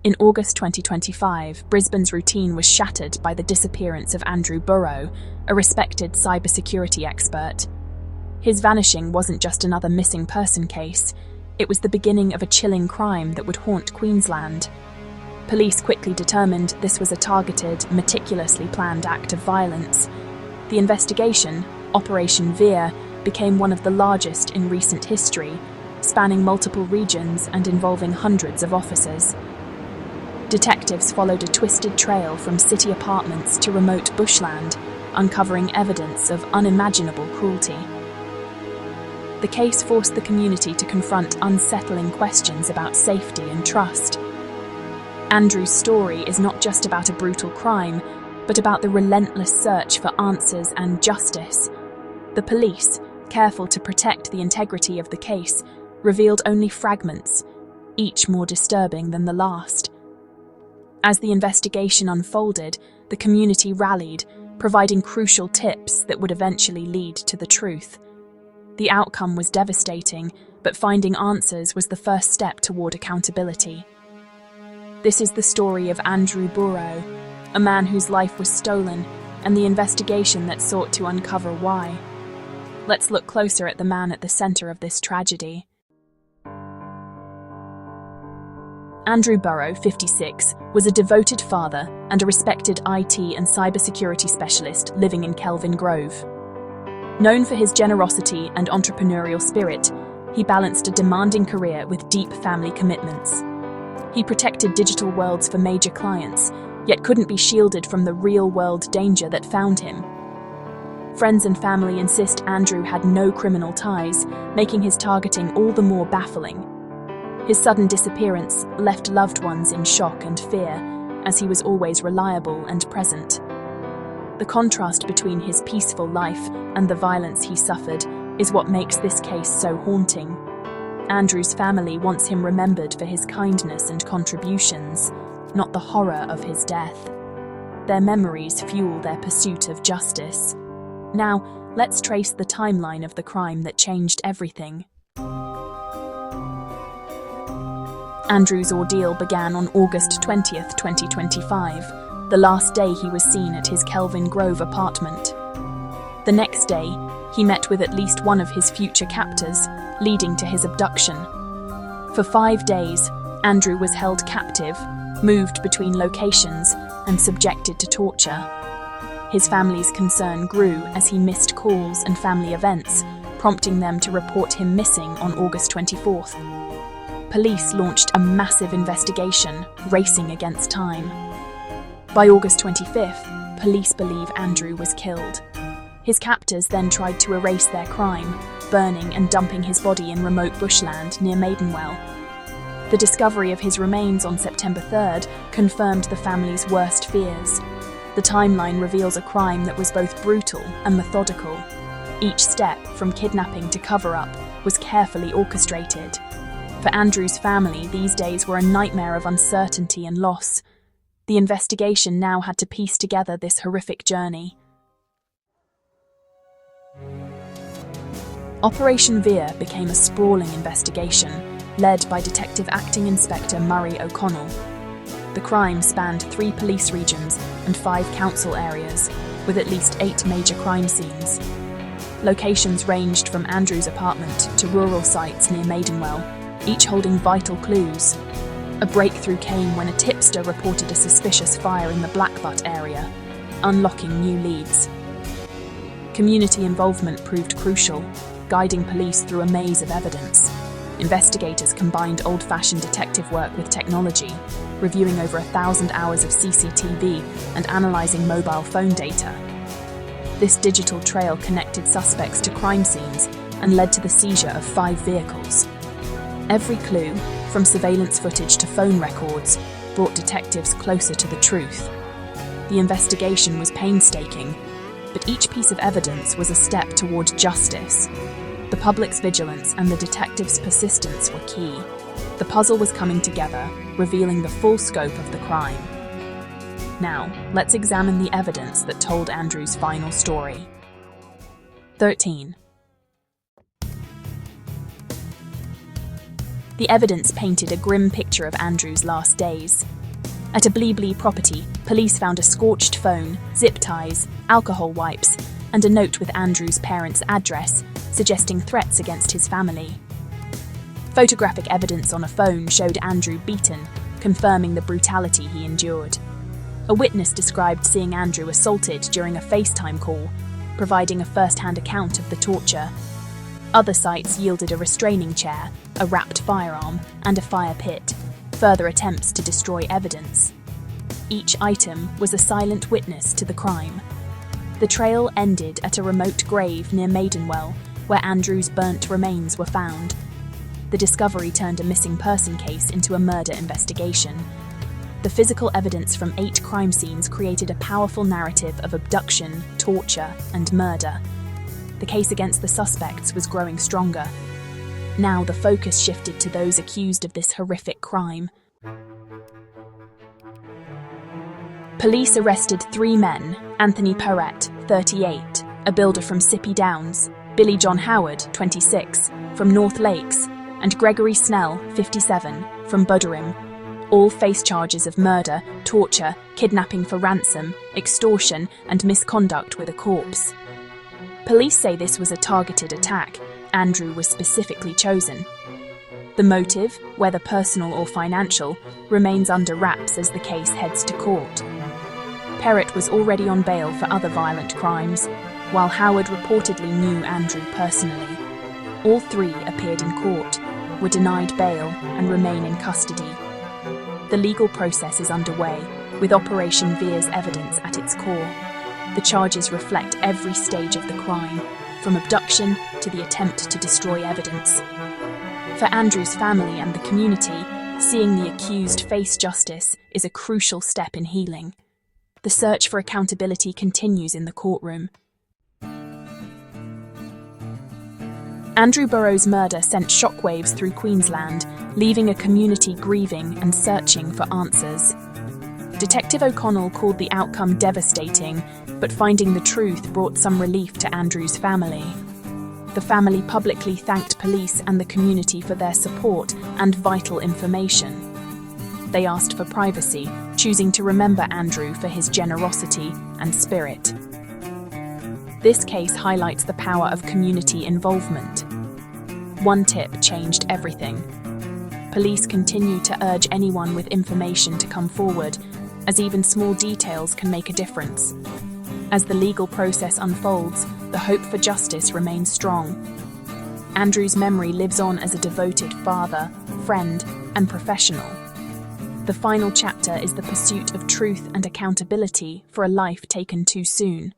In August 2025, Brisbane's routine was shattered by the disappearance of Andrew Burow, a respected cybersecurity expert. His vanishing wasn't just another missing person case, it was the beginning of a chilling crime that would haunt Queensland. Police quickly determined this was a targeted, meticulously planned act of violence. The investigation, Operation Veer, became one of the largest in recent history, spanning multiple regions and involving hundreds of officers. Detectives followed a twisted trail from city apartments to remote bushland, uncovering evidence of unimaginable cruelty. The case forced the community to confront unsettling questions about safety and trust. Andrew's story is not just about a brutal crime, but about the relentless search for answers and justice. The police, careful to protect the integrity of the case, revealed only fragments, each more disturbing than the last. As the investigation unfolded, the community rallied, providing crucial tips that would eventually lead to the truth. The outcome was devastating, but finding answers was the first step toward accountability. This is the story of Andrew Burow, a man whose life was stolen, and the investigation that sought to uncover why. Let's look closer at the man at the center of this tragedy. Andrew Burow, 56, was a devoted father and a respected IT and cybersecurity specialist living in Kelvin Grove. Known for his generosity and entrepreneurial spirit, he balanced a demanding career with deep family commitments. He protected digital worlds for major clients, yet couldn't be shielded from the real-world danger that found him. Friends and family insist Andrew had no criminal ties, making his targeting all the more baffling. His sudden disappearance left loved ones in shock and fear, as he was always reliable and present. The contrast between his peaceful life and the violence he suffered is what makes this case so haunting. Andrew's family wants him remembered for his kindness and contributions, not the horror of his death. Their memories fuel their pursuit of justice. Now, let's trace the timeline of the crime that changed everything. Andrew's ordeal began on August 20th, 2025, the last day he was seen at his Kelvin Grove apartment. The next day, he met with at least one of his future captors, leading to his abduction. For 5 days, Andrew was held captive, moved between locations, and subjected to torture. His family's concern grew as he missed calls and family events, prompting them to report him missing on August 24th. Police launched a massive investigation, racing against time. By August 25th, police believe Andrew was killed. His captors then tried to erase their crime, burning and dumping his body in remote bushland near Maidenwell. The discovery of his remains on September 3rd confirmed the family's worst fears. The timeline reveals a crime that was both brutal and methodical. Each step, from kidnapping to cover-up, was carefully orchestrated. For Andrew's family, these days were a nightmare of uncertainty and loss. The investigation now had to piece together this horrific journey. Operation Veer became a sprawling investigation, led by Detective Acting Inspector Murray O'Connell. The crime spanned 3 police regions and 5 council areas, with at least 8 major crime scenes. Locations ranged from Andrew's apartment to rural sites near Maidenwell, each holding vital clues. A breakthrough came when a tipster reported a suspicious fire in the Blackbutt area, unlocking new leads. Community involvement proved crucial, guiding police through a maze of evidence. Investigators combined old-fashioned detective work with technology, reviewing over 1,000 hours of CCTV and analysing mobile phone data. This digital trail connected suspects to crime scenes and led to the seizure of 5 vehicles. Every clue, from surveillance footage to phone records, brought detectives closer to the truth. The investigation was painstaking, but each piece of evidence was a step toward justice. The public's vigilance and the detectives' persistence were key. The puzzle was coming together, revealing the full scope of the crime. Now, let's examine the evidence that told Andrew's final story. 13. The evidence painted a grim picture of Andrew's last days. At a Blee property, police found a scorched phone, zip ties, alcohol wipes, and a note with Andrew's parents' address, suggesting threats against his family. Photographic evidence on a phone showed Andrew beaten, confirming the brutality he endured. A witness described seeing Andrew assaulted during a FaceTime call, providing a first-hand account of the torture. Other sites yielded a restraining chair, a wrapped firearm, and a fire pit, further attempts to destroy evidence. Each item was a silent witness to the crime. The trail ended at a remote grave near Maidenwell, where Andrew's burnt remains were found. The discovery turned a missing person case into a murder investigation. The physical evidence from 8 crime scenes created a powerful narrative of abduction, torture, and murder. The case against the suspects was growing stronger. Now the focus shifted to those accused of this horrific crime. Police arrested 3 men: Anthony Perrett, 38, a builder from Sippy Downs, Billy John Howard, 26, from North Lakes, and Gregory Snell, 57, from Burow. All face charges of murder, torture, kidnapping for ransom, extortion, and misconduct with a corpse. Police say this was a targeted attack. Andrew was specifically chosen. The motive, whether personal or financial, remains under wraps as the case heads to court. Perrett was already on bail for other violent crimes, while Howard reportedly knew Andrew personally. All 3 appeared in court, were denied bail, and remain in custody. The legal process is underway, with Operation Veer's evidence at its core. The charges reflect every stage of the crime, from abduction to the attempt to destroy evidence. For Andrew's family and the community, seeing the accused face justice is a crucial step in healing. The search for accountability continues in the courtroom. Andrew Burow's murder sent shockwaves through Queensland, leaving a community grieving and searching for answers. Detective O'Connell called the outcome devastating, but finding the truth brought some relief to Andrew's family. The family publicly thanked police and the community for their support and vital information. They asked for privacy, choosing to remember Andrew for his generosity and spirit. This case highlights the power of community involvement. One tip changed everything. Police continue to urge anyone with information to come forward, as even small details can make a difference. As the legal process unfolds, the hope for justice remains strong. Andrew's memory lives on as a devoted father, friend, and professional. The final chapter is the pursuit of truth and accountability for a life taken too soon.